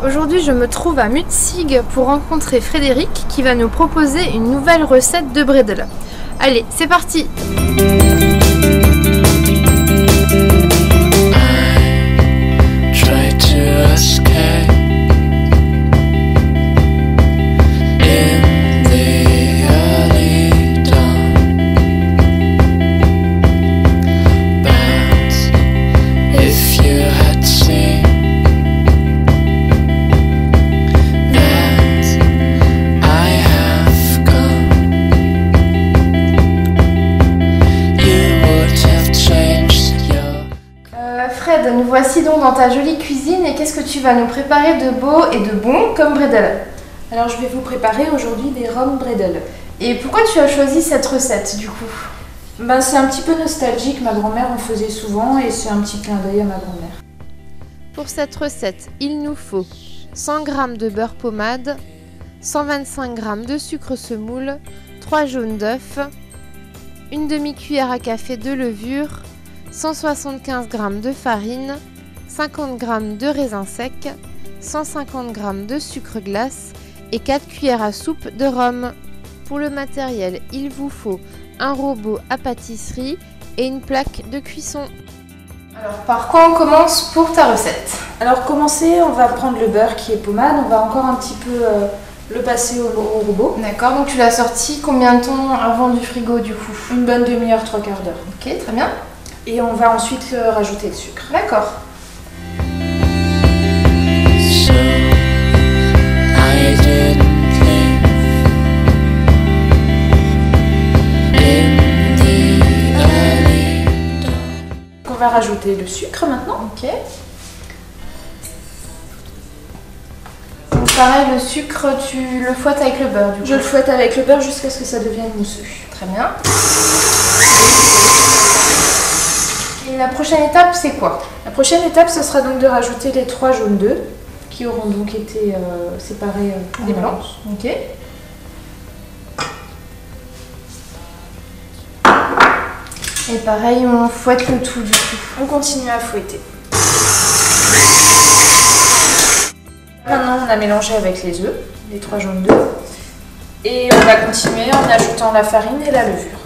Aujourd'hui je me trouve à Mutzig pour rencontrer Frédéric qui va nous proposer une nouvelle recette de bredel. Allez, c'est parti! Fred, nous voici donc dans ta jolie cuisine et qu'est-ce que tu vas nous préparer de beau et de bon comme bredel? Alors je vais vous préparer aujourd'hui des rhum bredel. Et pourquoi tu as choisi cette recette du coup? C'est un petit peu nostalgique, ma grand-mère en faisait souvent et c'est un petit clin d'œil à ma grand-mère. Pour cette recette, il nous faut 100 g de beurre pommade, 125 g de sucre semoule, 3 jaunes d'œufs, une demi-cuillère à café de levure, 175 g de farine, 50 g de raisins secs, 150 g de sucre glace et 4 cuillères à soupe de rhum. Pour le matériel, il vous faut un robot à pâtisserie et une plaque de cuisson. Alors par quoi on commence pour ta recette? Alors pour commencer, on va prendre le beurre qui est pommade, on va encore un petit peu le passer au robot. D'accord, donc tu l'as sorti combien de temps avant du frigo du coup? Une bonne demi-heure, 3/4 d'heure. Ok, très bien. Et on va ensuite rajouter le sucre. D'accord. On va rajouter le sucre maintenant. Ok. Donc pareil, le sucre, tu le fouettes avec le beurre du coup? Je le fouette avec le beurre jusqu'à ce que ça devienne mousseux. Très bien. Et la prochaine étape, c'est quoi? La prochaine étape, ce sera donc de rajouter les 3 jaunes d'œufs qui auront donc été séparés des blancs. Ok. Et pareil, on fouette le tout du coup. On continue à fouetter. Maintenant, on a mélangé avec les œufs, les 3 jaunes d'œufs. Et on va continuer en ajoutant la farine et la levure.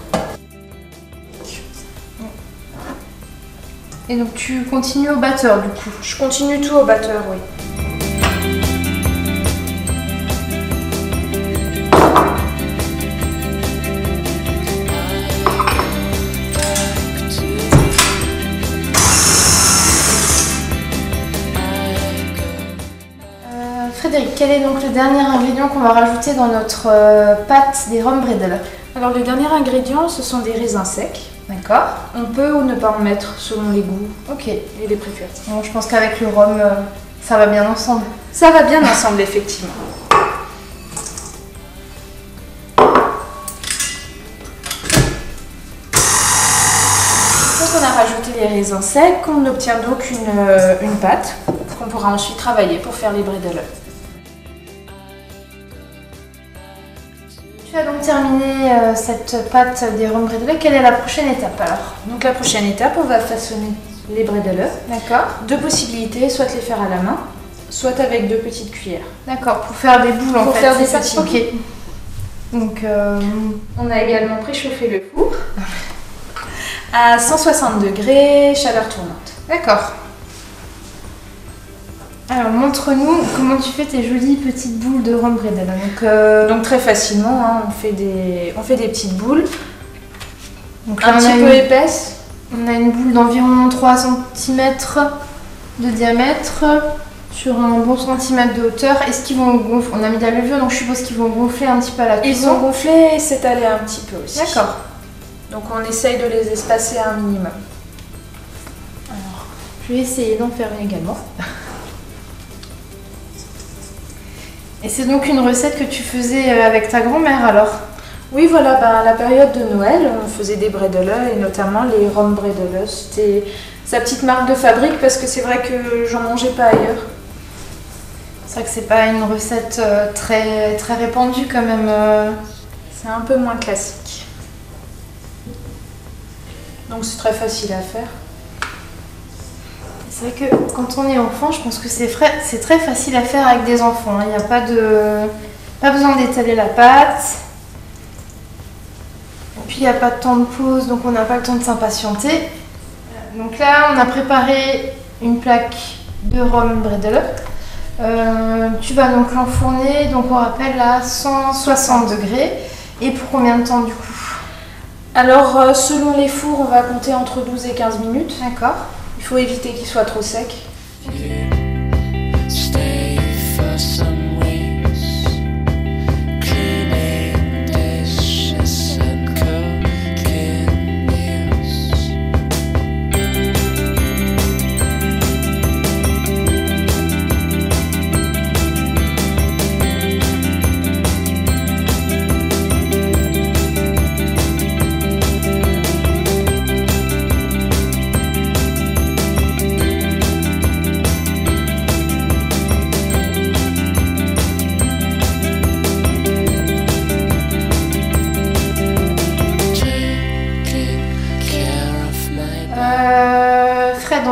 Et donc tu continues au batteur du coup? Je continue tout au batteur, oui. Frédéric, quel est donc le dernier ingrédient qu'on va rajouter dans notre pâte des rhum bredel? Alors le dernier ingrédient, ce sont des raisins secs. D'accord. On peut ou ne pas en mettre selon les goûts. Ok. Et les préférences. Bon, je pense qu'avec le rhum, ça va bien ensemble. Ça va bien ensemble, effectivement. Quand on a rajouté les raisins secs, on obtient donc une pâte qu'on pourra ensuite travailler pour faire les bredel. Tu as donc terminé cette pâte des rhum bredel. Quelle est la prochaine étape alors? Donc la prochaine étape, on va façonner les bredel. D'accord. Deux possibilités, soit les faire à la main, soit avec 2 petites cuillères. D'accord, pour faire des boules en fait. Pour faire des petits. Ok. Donc on a également préchauffé le four à 160 degrés, chaleur tournante. D'accord. Alors montre-nous comment tu fais tes jolies petites boules de rhum bredel. Donc très facilement, hein, on fait des petites boules. Donc un petit peu épaisses. On a une boule d'environ 3 cm de diamètre sur un bon centimètre de hauteur. Est-ce qu'ils vont gonfler? On a mis de la levure, donc je suppose qu'ils vont gonfler un petit peu à la cuisson. Ils vont gonfler et s'étaler un petit peu aussi. D'accord. Donc on essaye de les espacer un minimum. Alors, je vais essayer d'en faire une également. Et c'est donc une recette que tu faisais avec ta grand-mère alors? Oui, voilà, à la période de Noël, on faisait des bredele et notamment les rhum bredele. C'était sa petite marque de fabrique parce que c'est vrai que j'en mangeais pas ailleurs. C'est vrai que c'est pas une recette très, très répandue quand même. C'est un peu moins classique. Donc c'est très facile à faire. C'est vrai que quand on est enfant, je pense que c'est très facile à faire avec des enfants. Il n'y a pas besoin d'étaler la pâte. Et puis il n'y a pas de temps de pause, donc on n'a pas le temps de s'impatienter. Donc là, on a préparé une plaque de rhum bredele. Tu vas donc l'enfourner, donc on rappelle à 160 degrés. Et pour combien de temps du coup? Alors selon les fours, on va compter entre 12 et 15 minutes. D'accord. Il faut éviter qu'il soit trop sec.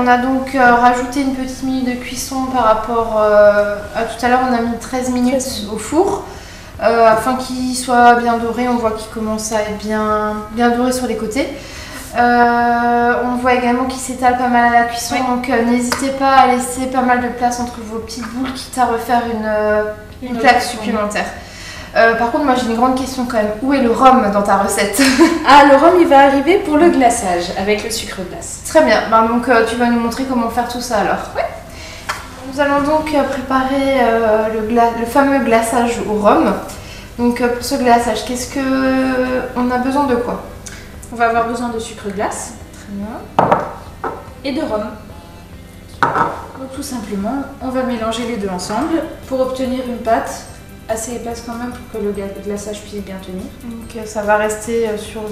On a donc rajouté une petite minute de cuisson par rapport à tout à l'heure. On a mis 13 minutes au four afin qu'il soit bien doré. On voit qu'il commence à être bien doré sur les côtés. On voit également qu'il s'étale pas mal à la cuisson, donc n'hésitez pas à laisser pas mal de place entre vos petites boules, quitte à refaire une plaque supplémentaire. Par contre, moi j'ai une grande question quand même. Où est le rhum dans ta recette? Ah, le rhum il va arriver pour le glaçage avec le sucre glace. Très bien, donc tu vas nous montrer comment faire tout ça alors. Ouais. Nous allons donc préparer le fameux glaçage au rhum. Donc pour ce glaçage, on a besoin de quoi? On va avoir besoin de sucre glace. Très bien. Et de rhum. Donc tout simplement, on va mélanger les deux ensemble pour obtenir une pâte assez épaisse quand même pour que le glaçage puisse bien tenir. Donc ça va rester sur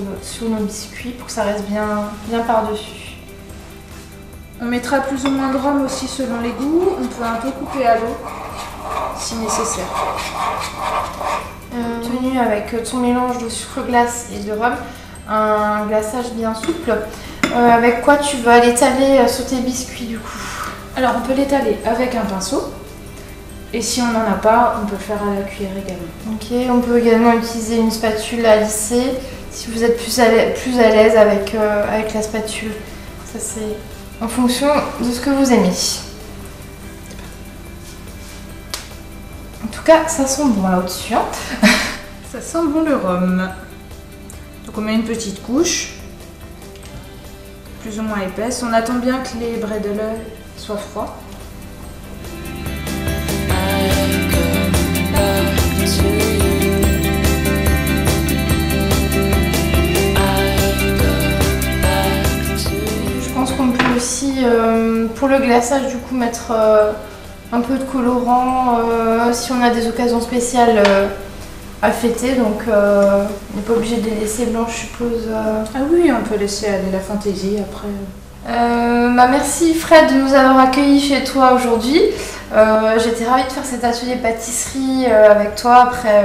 nos biscuits pour que ça reste bien par-dessus. On mettra plus ou moins de rhum aussi selon les goûts. On peut un peu couper à l'eau si nécessaire. Obtenu avec ton mélange de sucre glace et de rhum, un glaçage bien souple. Avec quoi tu vas l'étaler sur tes biscuits du coup? Alors on peut l'étaler avec un pinceau. Et si on n'en a pas, on peut le faire à la cuillère également. Ok, on peut également utiliser une spatule à lisser si vous êtes plus à l'aise avec la spatule. Ça c'est en fonction de ce que vous aimez. En tout cas, ça sent bon là au-dessus. Hein. Ça sent bon le rhum. Donc on met une petite couche, plus ou moins épaisse. On attend bien que les bredele soient froids. Aussi pour le glaçage du coup mettre un peu de colorant si on a des occasions spéciales à fêter, donc on n'est pas obligé de les laisser blanches je suppose. Ah oui, on peut laisser aller la fantaisie après. Merci Fred de nous avoir accueillis chez toi aujourd'hui. J'étais ravie de faire cet atelier pâtisserie avec toi après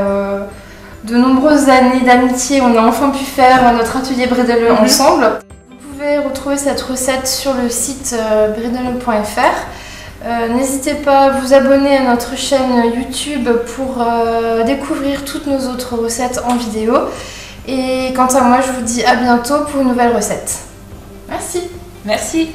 de nombreuses années d'amitié. On a enfin pu faire notre atelier bredele ensemble. Vous pouvez retrouver cette recette sur le site bredele.fr. N'hésitez pas à vous abonner à notre chaîne YouTube pour découvrir toutes nos autres recettes en vidéo. Et quant à moi, je vous dis à bientôt pour une nouvelle recette. Merci. Merci.